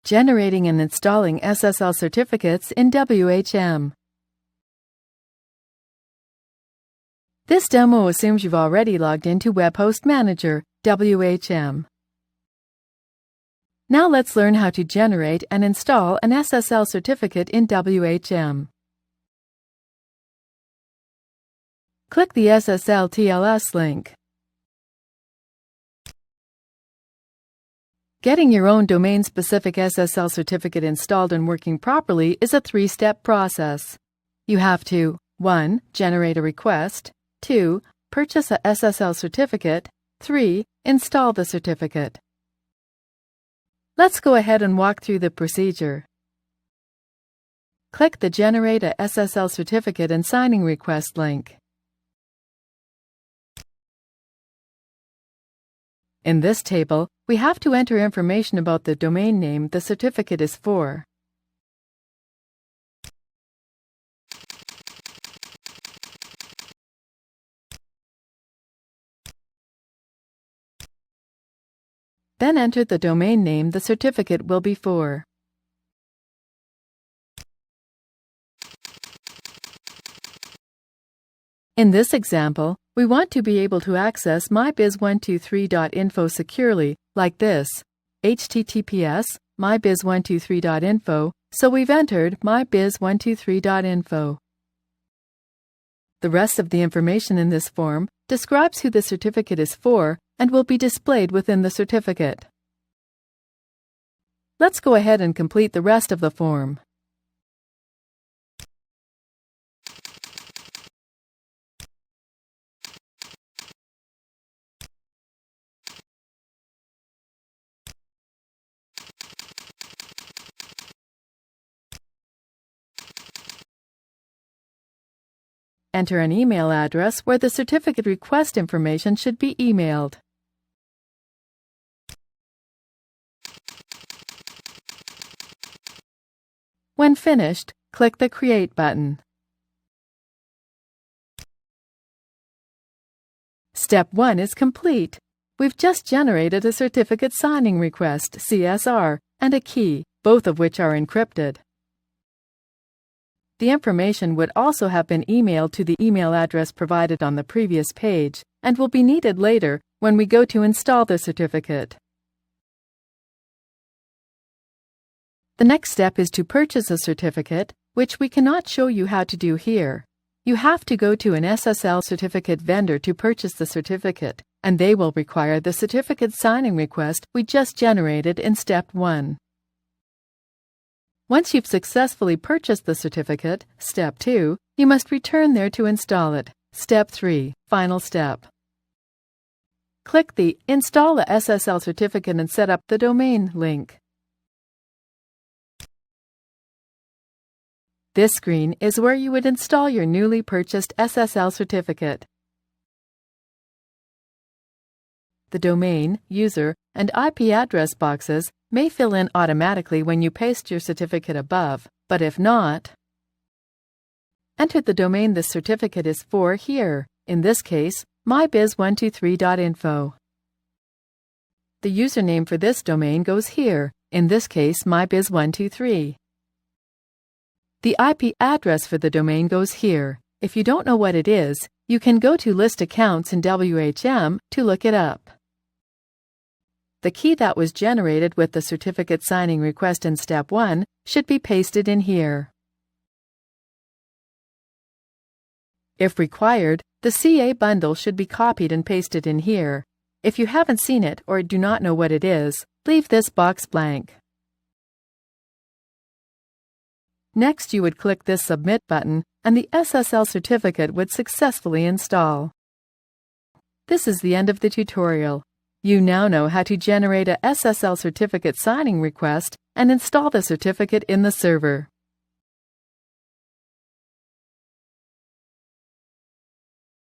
Generating and installing SSL certificates in WHM. This demo assumes you've already logged into Web Host Manager, WHM. Now let's learn how to generate and install an SSL certificate in WHM. Click the SSL TLS link. Getting your own domain-specific SSL certificate installed and working properly is a three-step process. You have to 1. Generate a request, 2. Purchase a SSL certificate, 3. Install the certificate. Let's go ahead and walk through the procedure. Click the Generate a SSL Certificate and Signing Request link. In this table, we have to enter information about the domain name the certificate is for. Then enter the domain name the certificate will be for. In this example, we want to be able to access mybiz123.info securely, like this, https mybiz123.info, so we've entered mybiz123.info. The rest of the information in this form describes who the certificate is for and will be displayed within the certificate. Let's go ahead and complete the rest of the form. Enter an email address where the certificate request information should be emailed. When finished, click the Create button. Step 1 is complete. We've just generated a certificate signing request, CSR, and a key, both of which are encrypted. The information would also have been emailed to the email address provided on the previous page and will be needed later when we go to install the certificate. The next step is to purchase a certificate, which we cannot show you how to do here. You have to go to an SSL certificate vendor to purchase the certificate, and they will require the certificate signing request we just generated in Step 1. Once you've successfully purchased the certificate, Step 2, you must return there to install it. Step 3, final step. Click the Install a SSL Certificate and Set up the Domain link. This screen is where you would install your newly purchased SSL certificate. The domain, user, and IP address boxes may fill in automatically when you paste your certificate above, but if not, enter the domain the certificate is for here, in this case, mybiz123.info. The username for this domain goes here, in this case, mybiz123. The IP address for the domain goes here. If you don't know what it is, you can go to List Accounts in WHM to look it up. The key that was generated with the certificate signing request in Step 1 should be pasted in here. If required, the CA bundle should be copied and pasted in here. If you haven't seen it or do not know what it is, leave this box blank. Next, you would click this Submit button and the SSL certificate would successfully install. This is the end of the tutorial. You now know how to generate a SSL certificate signing request and install the certificate in the server.